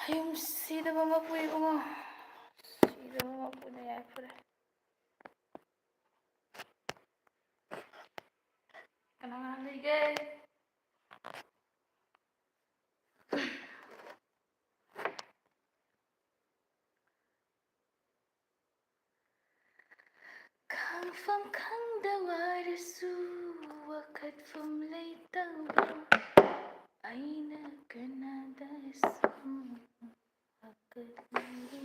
Ayum sida ba mapuwi ko nga. Sida ba mapuwi na yay pare. Kanang ligay. Khangfam khangdawarasu wakhatfam leitawro aina kanada sum akatmiru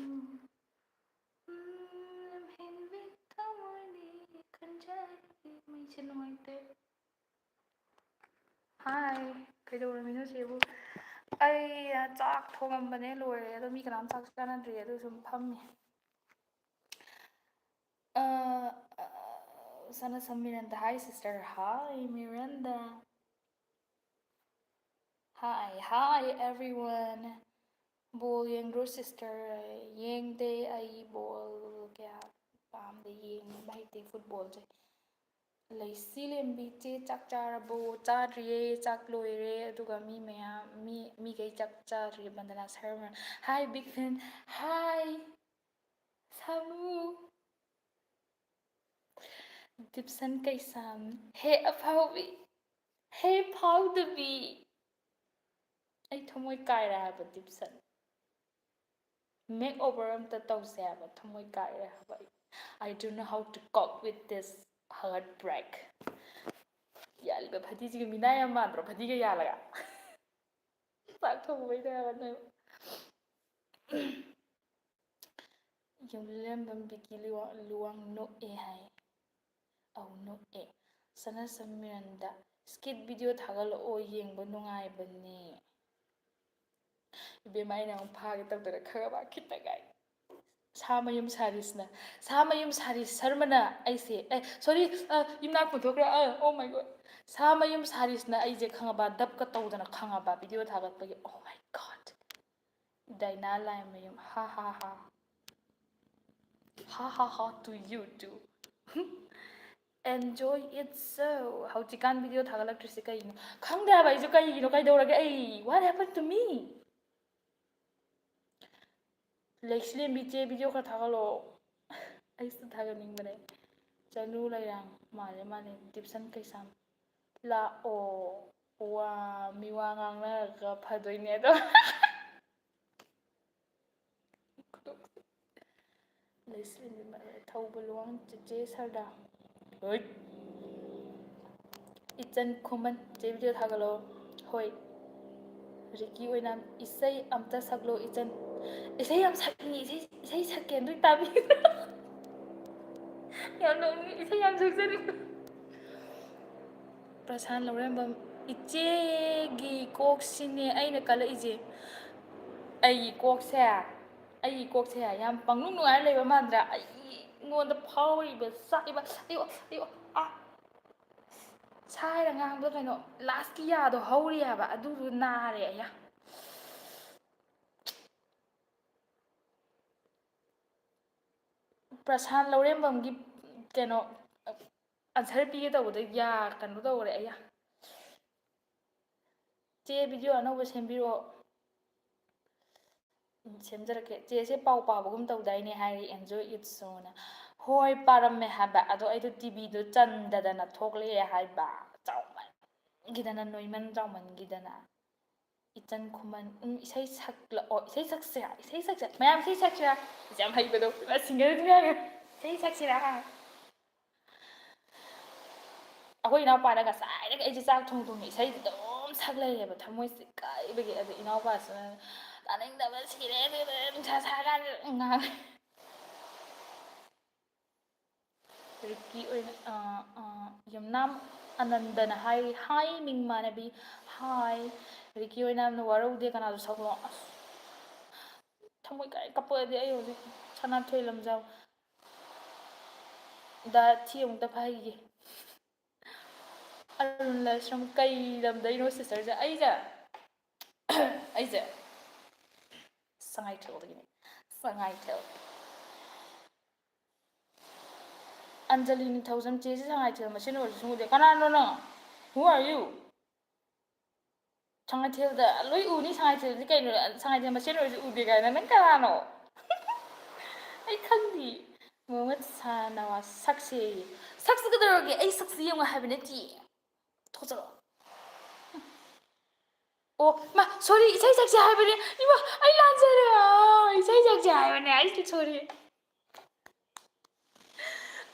lamhinbi tawani kanjari may sinuwaite. Hi, kaiꯗꯧꯔꯝꯃꯤꯅꯣ ꯆꯦꯕꯨ? ꯑꯩ ꯆꯥꯛ ꯊꯣꯡꯉꯝꯕꯅꯦ ꯂꯣꯏꯔꯦ ꯑꯗꯣ ꯃꯤ ꯀꯅꯥꯝ ꯆꯥꯛ ꯆꯥꯅꯗ꯭ꯔꯤ ꯑꯗꯨ ꯁꯨꯝ ꯐꯝꯃꯤ. Sana sa Miranda. Hi sister. Hi Miranda. Hi everyone. Ball yengro sister. Yengde ay ball kaya pamde yeng bahite football je. Laisi lembi che chak charabo chadriye chak loire aduga mi maya mi kay chak chadri bandana sermon. Hi big fan. Hi Samu. Dipsan kaysam. Hey apawi. Hey powderbi. Ay thomoy kaira haba Dipsan. Makeover amta tawse haba thomoy kaira haba. I don't know how to cope with this heartbreak. Yaliba phatijiga minaya mandro phatiga yalaga. Sak thomoy da haba no. Yung lembam biki luang no e hai. Oh no e. Sana sa Miranda. Skit video thagal o yengba nungaibane. Ibema ina ang phage tawdara khagaba khitagai. Samayum sarisna. Samayum saris sarmana aise. Sorry, yumna puthokra. Oh my god. Samayum sarisna aise khangaba dabka tawdana khangaba video thagatpagi. Oh my god. Daina laimayum. Ha ha ha. Ha ha ha to you too. Enjoy it so. Haujikan video thagalattrisi kaino. Khangda ba isu kaino kaidorage ai. What happened to me? Lexlem biche video ka thagalo. Ai su thaganingbane. Chanu lairang male Dipsan kaysam. La o wa miwa ngangna ka phadoine do. Lexlem thaubaluang che sarda. Hoi. Ichen khuman che video thagalo. Hoi. Ricky oinam isai amta saglo ichen. Isai am sakni isai sakken dui tabi. Yam no isai am saksani. Prasan Lorembam ichegi koksine aina kala ije. Ai kokse yam pangnung nungai leba mandra ai ngonda phawriba saiba ayo saira ngangdo kaino last ki yado hawri haba adu nare aya. Prasan Lorembamgi keno answer pige tawda ya kanu tawre aya. Che video anauba sembiro. Semjarake chese pau pabagum tawdaine hari enjoy it soon. Hoi paramme haba ado aido TV do chandadana thokle haiba chawman gidana noiman chawman gidana itan khuman isai sakla o isai sakse mayam isai saksira jam haibado singer dunya isai saksira akoi ina pa daga sai daga ai chak thong isai dom saklaiba thamoi kai bagi adu ina pa sa taning da ba sire sa ga ngang. Ricky Yamnam Anandana hi Ming Manabi hi Ricky oinam no waraude kana du saklo thamoi kai kapade ayo ji sana thoi lamjau da thiung da phai arun la shram kai lam dai no sister ja ai ja sangai thel Anjali ni thousand chase sangai thel machine or sungude kana no who are you? ꯁꯉꯥꯏꯊꯦꯜꯗ ꯂꯣꯏ ꯎꯅꯤ ꯁꯉꯥꯏꯊꯦꯜꯗꯤ ꯀꯩꯅꯣ ꯁꯉꯥꯏꯊꯦꯜ ꯃꯁꯦꯟ ꯑꯣꯏꯔꯁꯨ ꯎꯗꯦ ꯀꯥꯏꯅ ꯅꯪ ꯀꯅꯥꯅꯣ ꯑꯩ ꯈꯪꯗꯤ ꯃꯣꯍꯃꯠ ꯁꯥꯅꯋꯥ ꯁꯛꯁꯦ ꯁꯛꯁꯤ ꯀꯩꯗꯧꯔꯒꯦ ꯑꯩ ꯁꯛꯁꯤ ꯌꯦꯡꯉꯣ ꯍꯥꯏꯕ ꯅꯠꯇꯦ ꯊꯣꯛꯆꯔꯛꯑꯣ ꯑꯣ ꯃꯥ ꯁꯣꯔꯤ ꯏꯁꯩ ꯁꯛꯁꯦ ꯍꯥꯏꯕꯅꯦ ꯏꯃꯥ ꯑꯩ ꯂꯥꯟꯖꯔꯦ ꯏꯁꯩ ꯁꯛꯁꯦ ꯍꯥꯏꯕꯅꯦ ꯑꯩꯁꯦ ꯁꯣꯔꯤ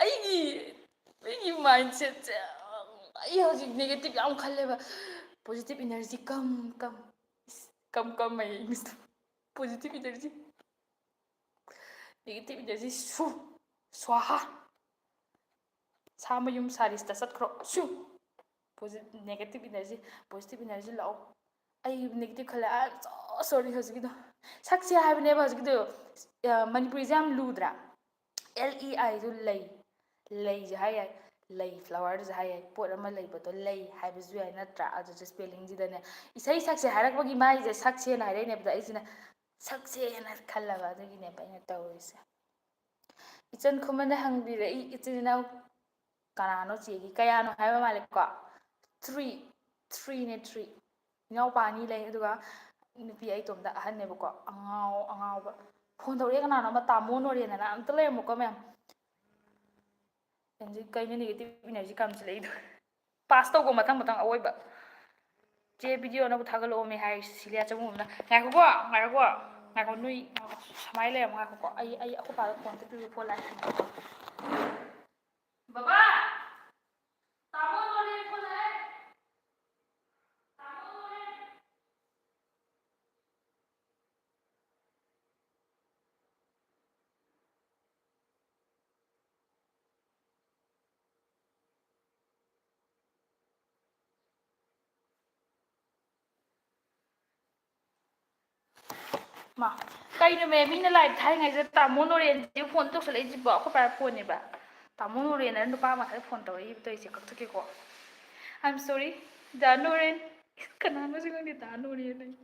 ꯑꯩꯒꯤ ꯃꯥꯏꯟꯁꯦꯠꯁꯦ ꯑꯩ ꯍꯧꯖꯤꯛ ꯅꯦꯒꯦꯇꯤꯞ ꯌꯥꯝ ꯈꯜꯂꯦꯕ ꯄꯣꯖꯤꯇꯤꯞ ꯏꯅꯔꯖꯤ ꯀꯝ ꯑꯩ ꯏꯪꯂꯤꯁꯇ ꯄꯣꯖꯤꯇꯤꯞ ꯏꯅꯔꯖꯤ ꯅꯦꯒꯦꯇꯤꯞ ꯏꯅꯔꯖꯤ ꯁ꯭ꯋꯥꯍꯥ ꯁꯥ ꯃꯌꯨꯝ ꯁꯥꯔꯤꯁꯇ ꯆꯠꯈ꯭ꯔꯣ ꯅꯦꯒꯦꯇꯤꯞ ꯏꯅꯔꯖꯤ ꯄꯣꯖꯤꯇꯤꯞ ꯏꯅꯔꯖꯤ ꯂꯥꯛꯑꯣ ꯑꯩ ꯅꯦꯒꯦꯇꯤꯞ ꯈꯜꯂꯦ ꯑꯥꯏ ꯑꯦꯝ ꯁꯣ ꯁꯣꯔꯤ ꯍꯧꯖꯤꯛꯀꯤꯗꯣ ꯁꯛꯁꯦ ꯍꯥꯏꯕꯅꯦꯕ ꯍꯧꯖꯤꯛꯀꯤꯗꯣ ꯃꯅꯤꯄꯨꯔꯤꯁꯦ ꯌꯥꯝ ꯂꯨꯗ꯭ꯔꯥ LEIꯗꯨ ꯂꯩꯁꯦ ꯍꯥꯏ ꯌꯥꯏ ꯂꯩ ꯐ꯭ꯂꯥꯋꯔꯁꯦ ꯍꯥꯏ ꯌꯥꯏ ꯄꯣꯠ ꯑꯃ ꯂꯩꯕꯗꯣ ꯂꯩ ꯍꯥꯏꯕꯁꯨ ꯌꯥꯏ ꯅꯠꯇ꯭ꯔꯥ ꯑꯗꯨꯁꯨ ꯁ꯭ꯄꯦꯂꯤꯡꯁꯤꯗꯅꯦ ꯏꯁꯩ ꯁꯛꯁꯦ ꯍꯥꯏꯔꯛꯄꯒꯤ ꯃꯥꯒꯤꯁꯦ ꯁꯛꯁꯦꯅ ꯍꯥꯏꯔꯛꯏꯅꯦꯕꯗ ꯑꯩꯁꯤꯅ ꯁꯛꯁꯦꯅ ꯈꯜꯂꯕ ꯑꯗꯨꯒꯤꯅꯦꯕ ꯑꯩꯅ ꯇꯧꯔꯤꯁꯦ ꯏꯆꯟ ꯈꯨꯃꯟꯅ ꯍꯪꯕꯤꯔꯛꯏ ꯏꯆꯤꯟ ꯏꯅꯥꯎ ꯀꯅꯥꯅꯣ ꯆꯦꯒꯤ ꯀꯌꯥꯅꯣ ꯍꯥꯏꯕ ꯃꯥꯜꯂꯦꯀꯣ ꯊ꯭ꯔꯤꯅꯦ ꯏꯅꯥꯎꯄꯥ ꯑꯅꯤ ꯂꯩ ꯑꯗꯨꯒ ꯅꯨꯄꯤ ꯑꯩ ꯏꯇꯣꯝꯗ ꯑꯍꯟꯅꯦꯕꯀꯣ ꯑꯉꯥꯎꯕ ꯐꯣꯟ ꯇꯧꯔꯛꯑꯦ ꯀꯅꯥꯅꯣ ꯑꯃ ꯇꯥꯃꯣ ꯅꯣꯔꯦꯅ ꯑꯝꯇ ꯂꯩꯔꯝꯃꯨꯀꯣ ꯃꯌꯥꯝ ꯀꯩꯅꯣ ꯅꯦꯒꯦꯇꯤꯞ ꯏꯅꯔꯖꯤ ꯀꯥꯝꯁꯤꯜꯂꯛꯏꯗꯣ ꯄꯥꯁ ꯇꯧꯕ ꯃꯊꯪ ꯑꯋꯣꯏꯕ ꯆꯦ ꯚꯤꯗꯤꯑꯣ ꯑꯅꯧꯕ ꯊꯥꯒꯠꯂꯛꯑꯣꯃꯦ ꯍꯥꯏ ꯁꯤꯂꯤꯌꯥ ꯆꯪꯉꯨꯕꯅ ꯉꯥꯏꯈꯣ ꯅꯣꯏ ꯁꯨꯃꯥꯏꯅ ꯂꯩꯔꯝꯃꯣ ꯉꯥꯏꯈꯣꯀꯣ ꯑꯩ ꯑꯩꯈꯣꯏ ꯄꯥꯗ ꯐꯣꯟ ꯑꯝꯇ ꯄꯤꯌꯨ ꯐꯣꯟ ꯂꯥꯛꯑꯦ ꯕꯕꯥ ꯇꯥꯃꯣ ꯅꯣꯔꯦ ꯐꯣꯟ ꯂꯥꯛꯑꯦ ꯇꯥꯃꯣ ꯅꯣꯔꯦ ꯃꯥ ꯀꯩꯅꯣꯃꯦ ꯃꯤꯅ ꯂꯥꯏꯚ ꯊꯥꯏꯉꯩꯁꯤꯗ ꯇꯥꯃꯣ ꯅꯣꯔꯦꯟꯁꯦ ꯐꯣꯟ ꯇꯧꯁꯜꯂꯛꯏꯁꯤꯕꯣ ꯑꯩꯈꯣꯏ ꯄꯥꯏ ꯐꯣꯟꯅꯦꯕ ꯇꯥꯃꯣ ꯅꯣꯔꯦꯟ ꯑꯅ ꯅꯨꯄꯥ ꯑꯃ ꯉꯁꯥꯏ ꯐꯣꯟ ꯇꯧꯔꯛꯏꯕ ꯇꯧꯔꯤꯁꯦ ꯀꯛꯊꯠꯀꯦꯀꯣ ꯑꯥꯏ ꯑꯦꯝ ꯁꯣꯔꯤ ꯗꯥ ꯅꯣꯔꯦꯟ ꯀꯅꯥꯅꯣꯁꯨ ꯈꯪꯗꯦ ꯗꯥ ꯅꯣꯔꯦꯟ ꯑꯩ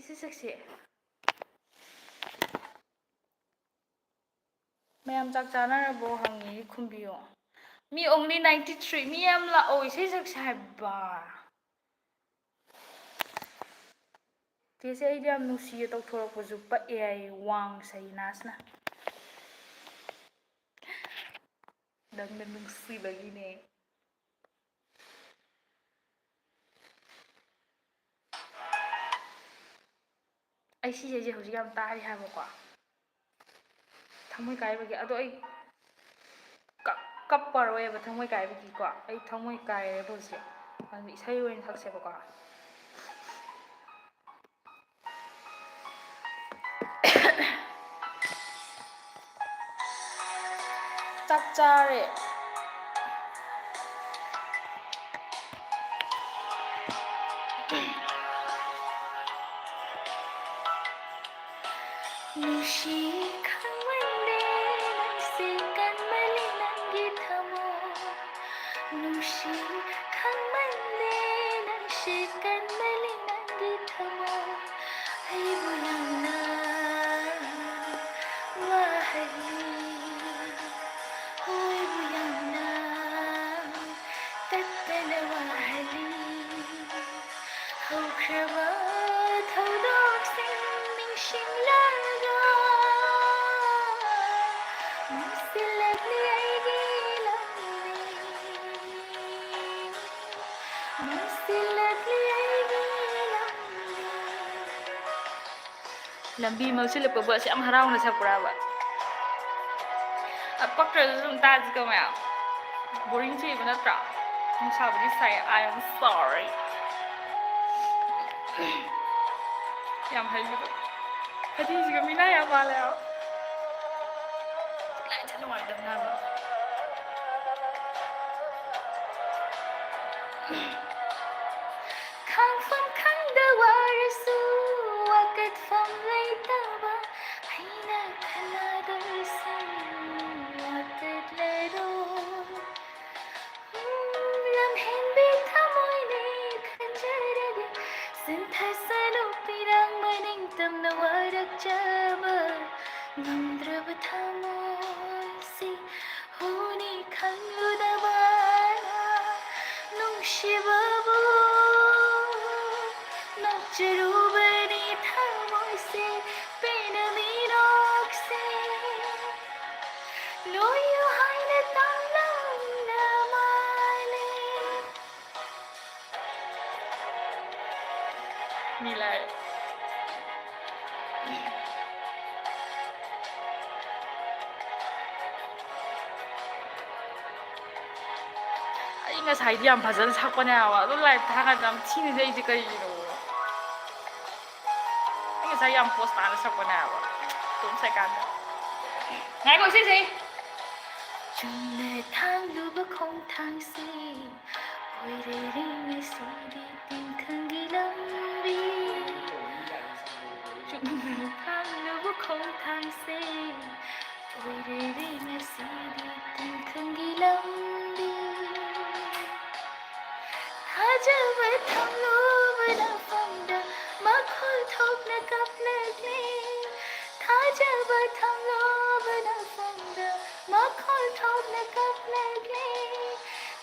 ꯏꯁꯩ ꯁꯛꯁꯦ ꯃꯌꯥꯝ ꯆꯥꯛ ꯆꯥꯅꯔꯕꯣ ꯍꯪꯉꯤ ꯈꯨꯝꯕꯤꯌꯣ ꯃꯤ ꯑꯣꯡꯂꯤ 93 ꯃꯤ ꯌꯥꯝ ꯂꯥꯛꯑꯣ ꯏꯁꯩ ꯁꯛꯁꯦ ꯍꯥꯏꯕ ꯆꯦꯁꯦ ꯑꯩꯗꯤ ꯌꯥꯝ ꯅꯨꯡꯁꯤꯌꯦ ꯇꯧꯊꯣꯔꯛꯄꯁꯨ ꯄꯛꯑꯦ ꯍꯥꯏꯌꯦ ꯋꯥꯡ ꯁꯩꯅꯥꯁꯅ ꯅꯪꯅ ꯅꯨꯡꯁꯤꯕꯒꯤꯅꯦ ꯑꯩ ꯁꯤꯁꯦ ꯍꯧꯖꯤꯛ ꯌꯥꯝ ꯇꯥꯔꯤ ꯍꯥꯏꯕꯀꯣ ꯊꯃꯣꯏ ꯀꯥꯏꯕꯒꯤ ꯑꯗꯣ ꯑꯩ ꯀꯞꯄꯔꯣꯏꯕ ꯊꯃꯣꯏ ꯀꯥꯏꯕꯒꯤꯀꯣ ꯑꯩ ꯊꯃꯣꯏ ꯀꯥꯏꯔꯦꯕ ꯍꯧꯖꯤꯛ ꯑꯗꯨ ꯏꯁꯩ ꯑꯣꯏꯅ ꯁꯛꯁꯦꯕꯀꯣ ꯆꯥꯛ ꯆꯥꯔꯦ ꯅꯨꯡꯁꯤ ꯈꯪꯃꯟꯗꯦ ꯅꯪꯁꯦ ꯀꯟꯃꯜꯂꯤ ꯅꯪꯒꯤ ꯊꯃꯣꯏ ꯅꯨꯡꯁꯤ ꯈꯪꯃꯟꯗꯦ ꯅꯪꯁꯦ ꯀꯟꯃꯜꯂꯤ ꯅꯪꯒꯤ ꯊꯃꯣꯏ ꯑꯩꯕꯨ ꯌꯥꯝꯅ ꯋꯥꯍꯜꯂꯤ ꯑꯩꯕꯨ ꯌꯥꯝꯅ ꯇꯠꯇꯅ ꯋꯥꯍꯜꯂꯤ ꯍꯧꯈ꯭ꯔꯕ ꯊꯧꯗꯣꯛꯁꯤꯡ ꯅꯤꯡꯁꯤꯡꯂꯒ ꯅꯨꯡꯁꯤꯜꯂꯛꯂꯤ ꯑꯩꯒꯤ ꯂꯝꯕꯤ ꯅꯨꯡꯁꯤꯜꯂꯛꯂꯤ ꯑꯩꯒꯤ ꯂꯝꯕꯤ ꯃꯛꯁꯤꯜꯂꯛꯄꯕꯨ ꯑꯁ ꯌꯥꯝ ꯍꯔꯥꯎꯅ ꯁꯛꯄ꯭ꯔꯥꯕ ꯄꯛꯇ꯭ꯔꯁꯨ ꯁꯨꯝ ꯇꯥꯁꯤꯀꯣ ꯃꯌꯥꯝ ꯕꯣꯔꯤꯡ ꯆꯨꯏꯕ ꯅꯠꯇ꯭ꯔꯥ ꯅꯨꯡꯁꯥꯕꯨꯗꯤ ꯁꯥꯏ ꯑꯥꯏ ꯑꯦꯝ ꯁꯣꯔꯤ ꯌꯥꯝ ꯍꯩꯕꯗꯣ ꯐꯗꯤꯁꯤꯒ ꯃꯤꯅꯥ ꯌꯥꯝ ꯃꯥꯜꯂꯦ ꯂꯥꯏꯟꯁꯦ ꯅꯨꯡꯉꯥꯏꯇꯕꯅ ꯍꯥꯏꯕ ꯈꯪꯐꯝ ꯈꯪꯗ ꯋꯥꯔꯁꯨ ꯋꯥꯀꯠꯐꯝ ꯂꯩꯇꯕ ꯑꯩꯅ ꯈꯜꯂꯗꯣꯏꯁꯤ ꯋꯥꯀꯠꯂꯔꯣꯏ ꯂꯝꯍꯦꯟꯕꯤ ꯊꯃꯣꯏꯅꯦ ꯈꯟꯖꯔꯒꯦ ꯆꯤꯟꯊꯁꯅꯨ ꯄꯤꯔꯥꯡ ꯃꯅꯤꯡꯇꯝꯅ ꯋꯥꯔꯛꯆꯕ ꯉꯝꯗ꯭ꯔꯕ ꯊꯃꯣꯏꯁꯤ ꯍꯨꯅꯤ ꯈꯜꯂꯨꯗꯕ ꯅꯨꯡꯁꯤꯕꯕꯨ ꯅꯣꯛꯆꯔꯨꯕꯅꯤ ꯊꯃꯣꯏꯁꯦ ꯄꯦꯟꯅ ꯃꯤꯅꯣꯛꯁꯦ ꯂꯣꯏꯌꯨ ꯍꯥꯏꯅ ꯇꯝꯂꯝꯅ ꯃꯥꯜꯂꯦ ꯃꯤꯂꯥꯏ ꯑꯩ ꯉꯁꯥꯏꯗꯤ ꯌꯥꯝ ꯐꯖꯅ ꯁꯛꯄꯅꯦ ꯍꯥꯏꯕ ꯑꯗꯨ ꯂꯥꯏꯞ ꯊꯥꯀꯥꯟꯗ ꯌꯥꯝ ꯊꯤꯅꯗꯤ ꯑꯩꯁꯦ ꯀꯩꯒꯤꯅꯣ ꯑꯩ ꯉꯁꯥꯏ ꯌꯥꯝ ꯄꯣꯁ ꯇꯥꯅ ꯁꯛꯄꯅꯦ ꯍꯥꯏꯕ ꯇꯣꯝ ꯁꯥꯏꯀꯥꯟꯗ ꯉꯥꯏꯈꯣ ꯁꯤꯁꯦ ꯆꯨꯝꯅ ꯊꯥꯡꯂꯨꯕ ꯈꯣꯡꯊꯥꯡꯁꯦ ꯑꯣꯏꯔꯦ ꯉꯁꯤꯗꯤ ꯇꯤꯟꯈꯪꯒꯤ ꯂꯝꯕꯤ ꯆꯨꯝꯅ ꯊꯥꯡꯂꯨꯕ ꯈꯣꯡꯊꯥꯡꯁꯦ ꯑꯣꯏꯔꯦ ꯉꯁꯤꯗꯤ ꯇꯤꯟꯈꯪꯒꯤ ꯂꯝꯕꯤ ꯊꯥꯖꯕ ꯊꯝꯂꯨꯕ ꯂꯝꯐꯝꯗ ꯃꯈꯣꯜ ꯊꯣꯛꯅ ꯀꯞꯂꯛꯂꯦ ꯊꯥꯖꯕ ꯊꯝꯂꯨꯕ ꯂꯝꯐꯝꯗ ꯃꯈꯣꯜ ꯊꯣꯛꯅ ꯀꯞꯂꯛꯂꯦ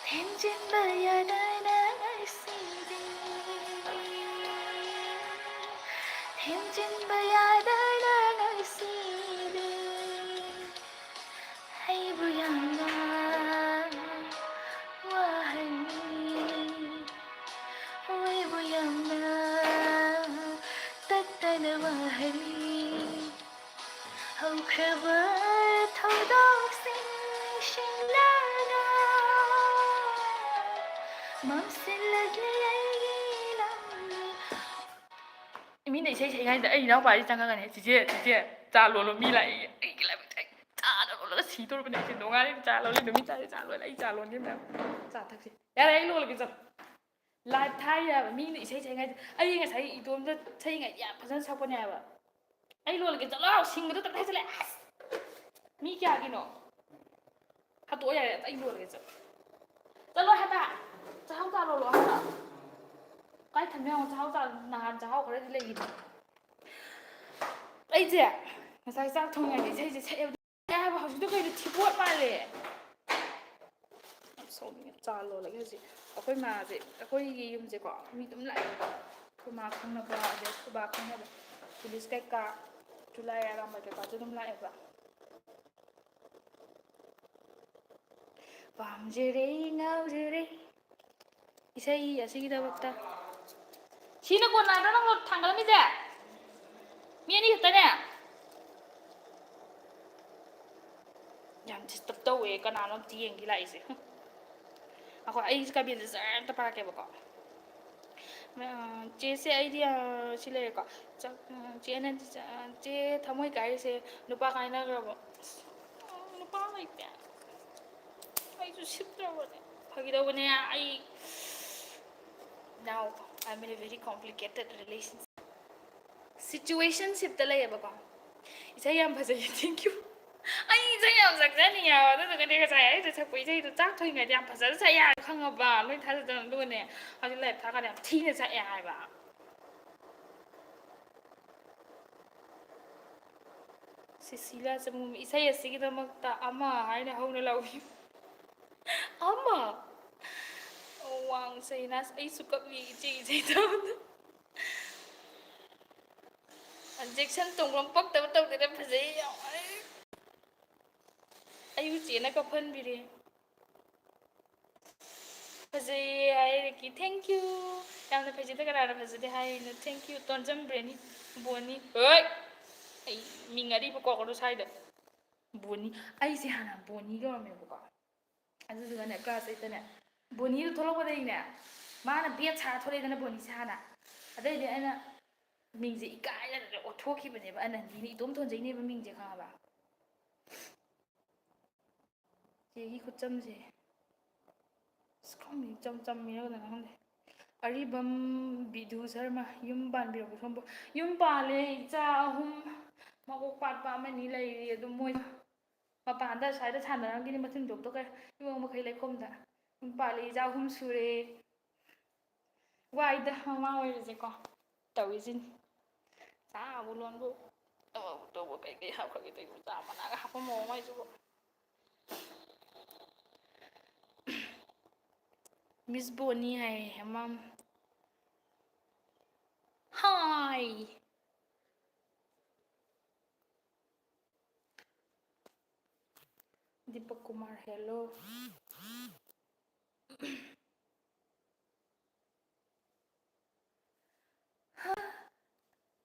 ꯊꯦꯝꯖꯤꯟꯕ ꯌꯥꯗꯅ ꯉꯁꯤꯗꯤ ꯊꯦꯝꯖꯤꯟꯕ ꯌꯥꯗꯅ ꯉꯁꯤꯗꯤ ꯑꯩꯕꯨ ꯌꯥꯝꯅ ꯑꯩꯕꯨ ꯌꯥꯝꯅ ꯇꯠꯇꯅ ꯋꯥꯍꯜꯂꯤ ꯍꯧꯈ꯭ꯔꯕ ꯊꯧꯗꯣꯛꯁꯤꯡ ꯅꯤꯡꯁꯤꯡꯂꯒ ꯃꯝꯁꯤꯜꯂꯛꯂꯤ ꯑꯩꯒꯤ ꯂꯝꯕꯤ ꯃꯤꯅ ꯏꯁꯩ ꯁꯛꯏꯉꯩꯗ ꯑꯩ ꯏꯅꯥꯎꯄꯥꯁꯤ ꯆꯪꯉꯒꯅꯦ ꯆꯤꯆꯦ ꯆꯥ ꯂꯣꯜꯂꯣ ꯃꯤ ꯂꯥꯛꯏ ꯑꯩꯒꯤ ꯂꯥꯏꯕꯛꯁꯦ ꯆꯥꯗ ꯂꯣꯜꯂꯒ ꯁꯤꯗꯧꯔꯕꯅꯦ ꯑꯩꯁꯦ ꯅꯣꯡꯉꯥꯜꯂꯤ ꯆꯥ ꯂꯣꯜꯂꯤ ꯅꯨꯃꯤꯠ ꯇꯥꯔꯦ ꯆꯥ ꯂꯣꯜꯂꯦ ꯑꯩ ꯆꯥ ꯂꯣꯟꯒꯦ ꯃꯌꯥꯝ ꯆꯥ ꯊꯛꯁꯤ ꯌꯥꯔꯦ ꯑꯩ ꯂꯣꯜꯂꯒꯦ ꯆꯠ ꯂꯥꯏꯞ ꯊꯥꯏ ꯍꯥꯏꯕ ꯃꯤꯅ ꯏꯁꯩ ꯁꯛꯏꯉꯩꯗ ꯑꯩ ꯉꯁꯥꯏ ꯏꯇꯣꯝꯗ ꯁꯛꯏꯉꯩꯗ ꯌꯥꯝ ꯐꯖꯅ ꯁꯛꯄꯅꯦ ꯍꯥꯏꯕ ꯑꯩ ꯂꯣꯜꯂꯒꯦ ꯆꯠꯂꯣ ꯁꯤꯡꯕꯗꯣ ꯇꯞ ꯍꯥꯏꯖꯤꯜꯂꯦ ꯑꯁ ꯃꯤ ꯀꯌꯥꯒꯤꯅꯣ ꯍꯥꯠꯇꯣꯛꯑꯣ ꯌꯥꯔꯦ ꯑꯩ ꯂꯣꯜꯂꯒꯦ ꯆꯠꯂꯣ ꯍꯥꯏꯕ ꯆꯥꯍꯥꯎ ꯆꯥ ꯂꯣꯜꯂꯣ ꯍꯥꯏꯕ ꯀꯥꯏ ꯊꯝꯃꯦ ꯌꯦꯡꯉꯣ ꯆꯥꯍꯥꯎ ꯆꯥ ꯅꯍꯥꯟ ꯆꯥꯍꯥꯎ ꯈꯔꯗꯤ ꯂꯩꯔꯤꯕ ꯑꯩꯁꯦ ꯉꯁꯥꯏ ꯆꯥꯛ ꯊꯣꯡꯉꯤꯉꯩꯗ ꯏꯁꯩꯁꯦ ꯁꯛꯑꯦꯕ ꯍꯥꯏꯕ ꯍꯧꯖꯤꯛꯇꯣ ꯀꯩꯅꯣ ꯊꯤꯕꯣꯠ ꯃꯥꯜꯂꯦ ꯆꯥ ꯂꯣꯜꯂꯒꯦ ꯍꯧꯖꯤꯛ ꯑꯩꯈꯣꯏ ꯃꯥꯁꯦ ꯑꯩꯈꯣꯏꯒꯤ ꯌꯨꯝꯁꯦꯀꯣ ꯃꯤ ꯑꯗꯨꯝ ꯂꯥꯛꯑꯦꯕ ꯑꯩꯈꯣꯏ ꯃꯥ ꯈꯪꯅꯕ ꯑꯗꯩ ꯑꯩꯈꯣꯏ ꯕꯥ ꯈꯪꯅꯕ ꯄꯨꯂꯤꯁ ꯀꯩꯀꯥ ꯈꯨꯠꯂꯥꯏ ꯑꯔꯥꯝꯕ ꯀꯩꯀꯥꯁꯨ ꯑꯗꯨꯝ ꯂꯥꯛꯑꯦꯕ ꯄꯥꯝꯖꯔꯦ ꯉꯥꯎꯖꯔꯦ ꯏꯁꯩ ꯑꯁꯤꯒꯤꯗꯃꯛꯇ ꯁꯤꯅ ꯀꯣꯟꯅꯗ꯭ꯔꯥ ꯅꯪ ꯊꯥꯡꯒꯠꯂꯝꯃꯤꯁꯦ ꯃꯤ ꯑꯅꯤ ꯈꯛꯇꯅꯦ ꯌꯥꯝ ꯗꯤꯁꯇꯔꯕ ꯇꯧꯋꯦ ꯀꯅꯥꯅꯣ ꯑꯝꯇ ꯌꯦꯡꯒꯦ ꯂꯥꯛꯏꯁꯦ ꯑꯩꯈꯣꯏ ꯑꯩ ꯀꯥꯕꯤꯟꯁꯦ ꯖꯔ ꯑꯝꯇ ꯄꯥꯔꯛꯀꯦꯕꯀꯣ ꯆꯦꯁꯦ ꯑꯩꯗꯤ ꯁꯤ ꯂꯩꯔꯦꯀꯣ ꯆꯦ ꯑꯅꯟꯗꯤ ꯆꯦ ꯊꯃꯣꯏ ꯀꯥꯏꯔꯤꯁꯦ ꯅꯨꯄꯥ ꯀꯥꯏꯅꯈ꯭ꯔꯕꯣ ꯅꯨꯄꯥ ꯂꯩꯇꯦ ꯑꯩꯁꯨ ꯁꯤꯠꯇ꯭ꯔꯕꯅꯦ ꯐꯒꯤꯗꯧꯕꯅꯦ ꯑꯩ now I'm in a very complicated relationship situationshipꯇ ꯂꯩꯌꯦꯕꯀꯣ ꯏꯁꯩ ꯌꯥꯝ ꯐꯖꯩ ꯊꯦꯡꯀ꯭ꯌꯨ ꯑꯩ ꯏꯁꯩ ꯌꯥꯝ ꯁꯛꯆꯅꯤꯡꯉꯦꯕ ꯑꯗꯨꯗꯨꯒꯅꯦ ꯉꯁꯥꯏ ꯑꯩꯗ ꯁꯛꯄ ꯏꯁꯩꯗꯣ ꯆꯥꯛ ꯊꯣꯡꯉꯩꯗ ꯌꯥꯝ ꯐꯖꯅ ꯁꯛꯑꯦ ꯍꯥꯏꯕ ꯈꯪꯉꯕ ꯂꯣꯏ ꯊꯥꯖꯗꯅ ꯑꯗꯨꯒꯅꯦ ꯍꯧꯖꯤꯛ ꯂꯥꯏꯞ ꯊꯥꯀꯥꯟꯗ ꯌꯥꯝ ꯊꯤꯅ ꯁꯛꯑꯦ ꯍꯥꯏꯕ ꯁꯤꯁꯤꯂꯥ ꯆꯃꯨꯝ ꯏꯁꯩ ꯑꯁꯤꯒꯤꯗꯃꯛꯇ ꯑꯃ ꯍꯥꯏꯅ ꯍꯧꯅ ꯂꯧꯏ ꯑꯃ ꯋꯥꯡ ꯁꯩꯅꯥꯁ ꯑꯩꯁꯨ ꯀꯞꯂꯤ ꯏꯆꯦ ꯏꯁꯩ ꯇꯥꯕꯗ ꯖꯦꯛꯁꯟ ꯇꯣꯡꯕ꯭ꯔꯣꯝ ꯄꯛꯇꯕ ꯇꯧꯗꯦꯅ ꯐꯖꯩ ꯌꯥꯝ ꯑꯩꯕꯨ ꯆꯦꯅ ꯀꯞꯍꯟꯕꯤꯔꯦ ꯐꯖꯩꯌꯦ ꯍꯥꯏꯔꯤꯀꯤ ꯊꯦꯡꯀ꯭ꯌꯨ ꯌꯥꯝꯅ ꯐꯖꯩꯗ ꯀꯅꯥꯅ ꯐꯖꯗꯦ ꯍꯥꯏꯔꯤꯅꯣ ꯊꯦꯡꯀ꯭ꯌꯨ ꯇꯣꯟꯖꯝꯕ꯭ꯔꯦꯅꯤ ꯕꯣꯅꯤ ꯍꯣꯏ ꯑꯩ ꯃꯤꯡ ꯑꯔꯤꯕ ꯀꯧꯒꯅꯨ ꯁ꯭ꯋꯥꯏꯗ ꯕꯣꯅꯤ ꯑꯩꯁꯦ ꯍꯥꯟꯅ ꯕꯣꯅꯤ ꯀꯧꯔꯝꯃꯦꯕꯀꯣ ꯑꯗꯨꯗꯨꯒꯅꯦ ꯀ꯭ꯂꯥꯁ 8ꯇꯅꯦ ꯕꯣꯅꯤꯗꯣ ꯊꯣꯛꯂꯛꯄꯗꯒꯤꯅꯦ ꯃꯥꯅ ꯕꯦꯠ ꯁꯥꯔ ꯊꯣꯛꯂꯛꯏꯗꯅ ꯕꯣꯅꯤꯁꯦ ꯍꯥꯟꯅ ꯑꯗꯩꯗꯤ ꯑꯩꯅ ꯃꯤꯡꯁꯦ ꯏꯀꯥꯏꯗꯅ ꯑꯣꯟꯊꯣꯛꯈꯤꯕꯅꯦꯕ ꯑꯅꯟꯗꯤꯅ ꯏꯇꯣꯝ ꯊꯣꯟꯖꯩꯅꯦꯕ ꯃꯤꯡꯁꯦ ꯈꯪꯉꯕ ꯆꯦꯒꯤ ꯈꯨꯆꯝꯁꯦ ꯑꯁ ꯈꯪꯗꯦ ꯏꯆꯝ ꯆꯝꯃꯤꯔ ꯀꯩꯅꯣ ꯈꯪꯗꯦ ꯑꯔꯤꯕꯝ ꯕꯤꯗꯨ ꯁꯔꯃ ꯌꯨꯝ ꯄꯥꯟꯕꯤꯔꯕ ꯁꯣꯝꯕꯨ ꯌꯨꯝ ꯄꯥꯜꯂꯦ ꯏꯆꯥ 3 ꯃꯀꯣꯛ ꯄꯥꯠꯄ ꯑꯃꯅꯤ ꯂꯩꯔꯤ ꯑꯗꯨꯝ ꯃꯣꯏ ꯃꯄꯥꯟꯗ ꯁ꯭ꯋꯥꯏꯗ ꯁꯥꯟꯅꯔꯝꯒꯤꯅꯤ ꯃꯆꯤꯟ ꯊꯣꯛꯇꯣ ꯌꯨꯝ ꯃꯈꯩ ꯂꯩꯈꯣꯝꯗ ꯌꯨꯝ ꯄꯥꯜꯂꯤ ꯏꯆꯥ 3 ꯁꯨꯔꯦ ꯋꯥꯏꯗ ꯃꯃꯥ ꯑꯣꯏꯔꯤꯁꯦꯀꯣ ꯇꯧꯔꯤꯁꯤꯅꯤ ꯆꯥꯕꯨ ꯂꯣꯟꯕꯨ ꯇꯧꯕ ꯀꯩꯀꯩ ꯍꯥꯞꯈ꯭ꯔꯒꯦ ꯇꯧꯕ ꯆꯥ ꯃꯅꯥꯒ ꯍꯥꯞꯄꯝꯃꯣ ꯃꯥꯏꯁꯤꯕꯨ Miss Bonnie hai mom. Hi. Deepak Kumar, hello.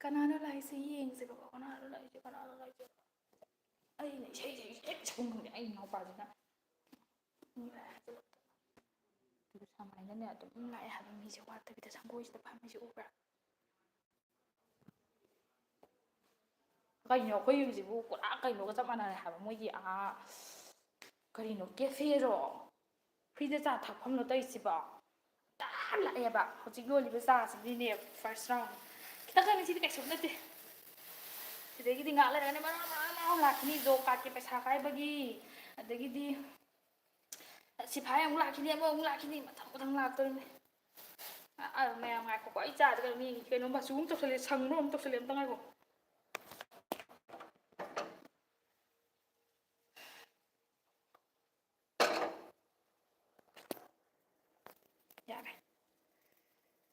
Kanano laise yengse baba kanano laise. ꯑꯩꯅ ꯏꯁꯩꯁꯦ ꯍꯦꯛ ꯁꯛꯅꯤꯡꯉꯦ ꯑꯩ ꯏꯅꯥꯎꯄꯥꯁꯤꯅ ꯑꯗꯨ ꯁꯨꯃꯥꯏꯅꯅꯦ ꯑꯗꯨꯝ ꯂꯥꯛꯑꯦ ꯍꯥꯏꯕ ꯃꯤꯁꯦ ꯋꯥꯠꯇꯕꯤꯗ ꯁꯪꯒꯣꯏꯁꯤꯗ ꯐꯝꯃꯤꯁꯦ ꯎꯕ꯭ꯔꯥ ꯀꯩꯅꯣ ꯑꯩꯈꯣꯏ ꯌꯨꯝꯁꯤꯕꯨ ꯄꯨꯔꯥ ꯀꯩꯅꯣꯒ ꯆꯞ ꯃꯥꯟꯅꯔꯦ ꯍꯥꯏꯕ ꯃꯣꯏꯒꯤ ꯀꯔꯤꯅꯣ ꯀꯦꯐꯦꯔꯣ ꯐ꯭ꯔꯤꯗ ꯆꯥ ꯊꯛꯐꯝꯅꯣ ꯇꯧꯔꯤꯁꯤꯕꯣ ꯇꯥ ꯂꯥꯛꯑꯦꯕ ꯍꯧꯖꯤꯛ ꯌꯣꯜꯂꯤꯕ ꯆꯥꯁꯤꯗꯤꯅꯦ ꯐꯥꯔꯁ ꯔꯥꯎꯟ ꯈꯤꯇꯪ ꯈꯪꯉꯦ ꯁꯤꯗꯤ ꯀꯩꯁꯨ ꯅꯠꯇꯦ ꯁꯤꯗꯒꯤꯗꯤ ꯉꯥꯛ ꯂꯩꯔꯒꯅꯦ ꯃꯔꯥꯡ ꯂꯥꯛꯈꯤꯅꯤ ꯖꯣꯕ ꯀꯥꯔꯠꯀꯤ ꯄꯩꯁꯥ ꯄꯥꯏꯕꯒꯤ ꯑꯗꯒꯤꯗꯤ ꯁꯤꯐꯥꯏ ꯑꯃꯨꯛ ꯂꯥꯛꯈꯤꯅꯤ ꯑꯃꯨꯛ ꯂꯥꯛꯈꯤꯅꯤ ꯃꯊꯪ ꯂꯥꯛꯇꯣꯏꯅꯦ ꯃꯌꯥꯝ ꯉꯥꯏꯈꯣꯀꯣ ꯑꯩ ꯆꯥꯗ ꯀꯩꯅꯣ ꯌꯦꯡꯉꯤ ꯀꯩꯅꯣ ꯃꯆꯨꯒꯨꯝ ꯇꯧꯁꯜꯂꯦ ꯁꯪꯕ꯭ꯔꯣ ꯑꯃꯨꯛ ꯇꯧꯁꯜꯂꯦ ꯑꯝꯇ ꯉꯥꯏꯈꯣ ꯌꯥꯔꯦ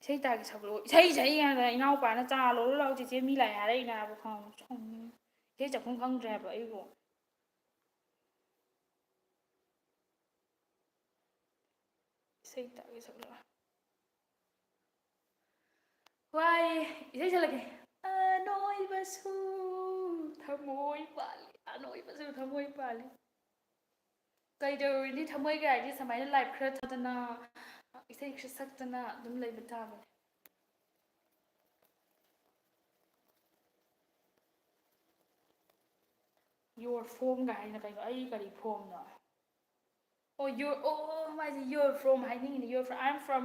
ꯏꯁꯩ ꯇꯥꯒꯦ ꯁꯛꯂꯛꯑꯣ ꯏꯁꯩ ꯀꯥꯟꯗ ꯏꯅꯥꯎꯄꯥꯅ ꯆꯥ ꯂꯣꯜꯂꯨ ꯂꯥꯎ ꯆꯦꯆꯦ ꯃꯤ ꯂꯥꯛꯑꯦ ꯍꯥꯏꯔꯛꯏꯅꯦ ꯍꯥꯏꯕ ꯈꯪꯉꯕ ꯏꯁꯩ ꯁꯛꯐꯝ ꯈꯪꯗ꯭ꯔꯦ ꯍꯥꯏꯕ ꯑꯩꯕꯨ ꯏꯁꯩ ꯇꯥꯒꯦ ꯁꯛꯂꯛꯑꯣ ꯋꯥꯏꯌꯦ ꯏꯁꯩ ꯁꯛꯂꯛꯀꯦ ꯑꯅꯣꯏꯕꯁꯨ ꯊꯃꯣꯏ ꯄꯥꯜꯂꯤ ꯑꯅꯣꯏꯕꯁꯨ ꯊꯃꯣꯏ ꯄꯥꯜꯂꯤ ꯀꯩꯗꯧꯔꯨꯅꯤ ꯊꯃꯣꯏ ꯀꯥꯏꯔꯗꯤ ꯁꯨꯃꯥꯏꯅ ꯂꯥꯏꯞ ꯈꯔ ꯊꯥꯗꯅ ꯏꯁꯩ ꯈꯔ ꯁꯛꯇꯅ ꯑꯗꯨꯝ ꯂꯩꯕ ꯇꯥꯕꯅꯦ ꯌꯣꯔ ꯐꯣꯝꯒ ꯍꯥꯏꯅ ꯀꯩꯅꯣ ꯑꯩ ꯀꯔꯤ ꯐꯣꯝꯅꯣ ꯑꯣ ꯌꯣꯔ ꯑꯣ ꯃꯥꯏꯁꯦ ꯌꯣꯔ ꯐ꯭ꯔꯣꯝ ꯍꯥꯏꯅꯤꯡꯉꯤꯅꯤ you're from I am from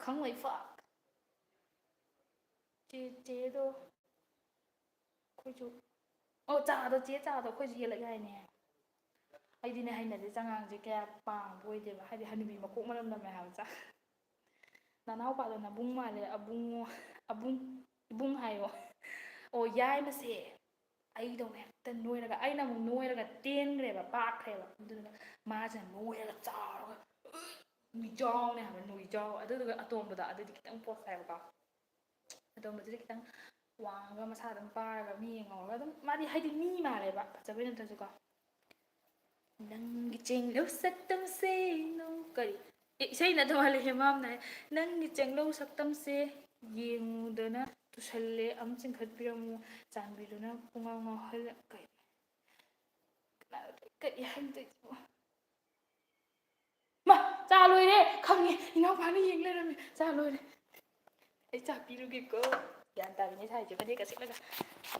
Kangleipak ꯆꯦꯗꯣ ꯑꯩꯈꯣꯏꯁꯨ ꯑꯣ ꯆꯥꯗꯣ ꯆꯦ ꯆꯥꯗꯣ ꯑꯩꯈꯣꯏꯁꯨ ꯌꯦꯜꯂꯛ ꯌꯥꯏꯅꯦ ꯑꯩꯗꯤꯅꯦ ꯍꯩꯅꯗꯦ ꯆꯉꯥꯡꯁꯦ ꯀꯌꯥ ꯄꯥꯝꯕ ꯑꯣꯏꯗꯦꯕ ꯍꯥꯏꯗꯤ ꯍꯅꯨꯕꯤ ꯃꯀꯣꯛ ꯃꯅꯝ ꯅꯝꯃꯦ ꯍꯥꯏꯕ ꯆꯥ ꯅꯅꯥꯎꯄꯥꯗꯣ ꯅꯕꯨꯡ ꯃꯥꯜꯂꯦ ꯏꯕꯨꯡ ꯍꯥꯏꯌꯣ ꯑꯣ ꯌꯥꯏꯃꯁꯦ ꯑꯩꯗꯧꯅ ꯍꯦꯛꯇ ꯅꯣꯏꯔꯒ ꯑꯩꯅ ꯑꯃꯨꯛ ꯅꯣꯏꯔꯒ ꯇꯦꯟꯈ꯭ꯔꯦꯕ ꯄꯥꯛꯈ꯭ꯔꯦꯕ ꯑꯗꯨꯗꯨꯅ ꯃꯥꯁꯤꯅ ꯅꯣꯏꯔꯒ ꯆꯥꯎꯔꯒ ꯅꯨꯏꯖꯥꯎꯅꯦ ꯍꯥꯏꯕ ꯅꯨꯏꯖꯥꯎ ꯑꯗꯨꯗꯨꯒ ꯑꯇꯣꯝꯕꯗꯣ ꯑꯗꯨꯗꯤ ꯈꯤꯇꯪ ꯄꯣꯁ ꯑꯇꯣꯝꯕꯁꯤꯗꯤ ꯈꯤꯇꯪ ꯋꯥꯡꯉꯒ ꯃꯁꯥ ꯑꯗꯨꯝ ꯄꯥꯔꯒ ꯃꯤ ꯉꯧꯔꯒ ꯑꯗꯨꯝ ꯃꯥꯗꯤ ꯍꯥꯏꯗꯤ ꯃꯤ ꯃꯥꯜꯂꯦꯕ ꯐꯖꯕꯩ ꯅꯠꯇ꯭ꯔꯁꯨꯀꯣ ꯅꯪꯒꯤ ꯆꯦꯡꯂꯧ ꯁꯛꯇꯝꯁꯦ ꯀꯔꯤ ꯏꯁꯩ ꯅꯠꯇ ꯃꯥꯜꯂꯦ ꯍꯦꯃꯥꯝꯅ ꯍꯥꯏ ꯅꯪꯒꯤ ꯆꯦꯡꯂꯧ ꯁꯛꯇꯝꯁꯦ ꯌꯦꯡꯉꯨꯗꯅ ꯇꯨꯁꯜꯂꯦ ꯑꯃ ꯆꯤꯡꯈꯠꯄꯤꯔꯝꯃꯨ ꯆꯥꯟꯕꯤꯗꯨꯅ ꯄꯨꯡꯉꯥꯎ ꯉꯥꯎꯍꯜꯂ ꯀꯔꯤ ꯍꯥꯏꯗꯣꯏꯅꯣ ꯃꯥ ꯆꯥ ꯂꯣꯏꯔꯦ ꯈꯪꯉꯦ ꯏꯅꯥꯎꯄꯥꯅ ꯌꯦꯡ ꯂꯩꯔꯝꯃꯦ ꯆꯥ ꯂꯣꯏꯔꯦ ꯑꯩ ꯆꯥ ꯄꯤꯔꯨꯒꯦꯀꯣ ꯒ꯭ꯌꯥꯟ ꯇꯥꯕꯤꯅꯤ ꯁꯥꯏꯁꯦ ꯐꯅꯦꯛꯀ ꯁꯦꯠꯂꯒ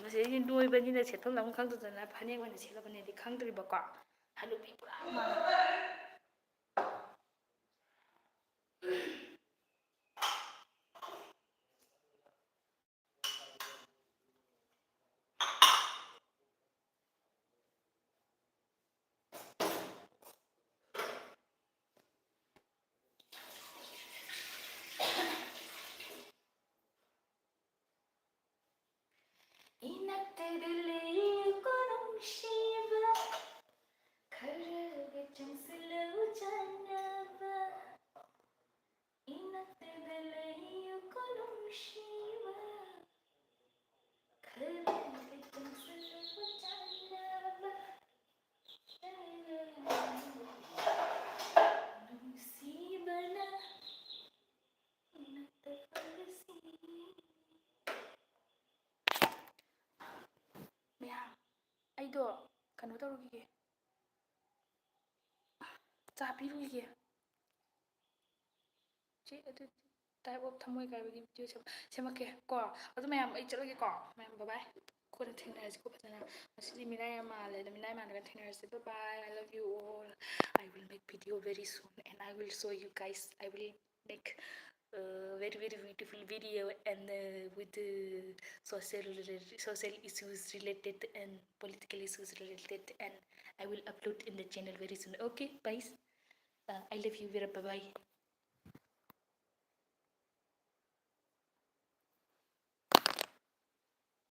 ꯃꯁꯤꯗꯩꯁꯤ ꯅꯣꯏꯕꯅꯤꯅ ꯁꯦꯠꯐꯝ ꯑꯃ ꯈꯪꯗꯗꯅ ꯐꯅꯦꯛ ꯑꯣꯏꯅ ꯁꯦꯠꯂꯕꯅꯦꯗꯤ ꯈꯪꯗ꯭ꯔꯤꯕꯀꯣ ꯍꯅꯨꯕꯤ ꯄꯨꯔꯥ ꯃꯥꯜꯂꯦ ꯏꯅꯛꯇꯗ ꯂꯩꯌꯨꯀꯣ ꯅꯨꯡꯁꯤꯕ ꯈꯔꯒ ꯆꯪꯁꯤꯜꯂꯨ ꯆꯥꯟꯅꯕ ꯏꯅꯛꯇꯗ ꯂꯩꯌꯨꯀꯣ ꯅꯨꯡꯁꯤꯕ ꯈꯔꯒ ꯆꯪꯁꯤꯜꯂꯨ ꯆꯥꯟꯅꯕ ꯅꯨꯡꯁꯤꯕꯅ ꯏꯅꯛꯇ ꯐꯪꯂꯁꯤ ꯃꯌꯥꯝ ꯑꯩꯗꯣ ꯀꯩꯅꯣ ꯇꯧꯔꯨꯈꯤꯒꯦ ꯆꯥ ꯄꯤꯔꯨꯈꯤꯒꯦ ꯆꯦ ꯑꯗꯨ ꯇꯥꯏꯞ ꯑꯣꯐ ꯊꯝꯃꯣꯏ ꯀꯥꯏꯕꯒꯤ ꯚꯤꯗꯤꯑꯣ ꯁꯦꯝꯃꯛꯀꯦ ꯀꯣ ꯑꯗꯨ ꯃꯌꯥꯝ ꯑꯩ ꯆꯠꯂꯒꯦꯀꯣ ꯃꯌꯥꯝ ꯕꯕꯥꯏ ꯀꯣꯟꯅ ꯊꯦꯡꯅꯔꯁꯤꯀꯣ ꯐꯖꯅ ꯉꯁꯤꯗꯤ ꯃꯤꯅꯥꯏ ꯌꯥꯝ ꯃꯥꯜꯂꯦ ꯑꯗꯣ ꯃꯤꯅꯥꯏ ꯃꯥꯜꯂꯒ ꯊꯦꯡꯅꯔꯁꯤ bye I love you all I will make video very soon and I will show you guys I will make very beautiful video and with social issues related and political issues related and I will upload in the channel very soon okay guys I love you very bye bye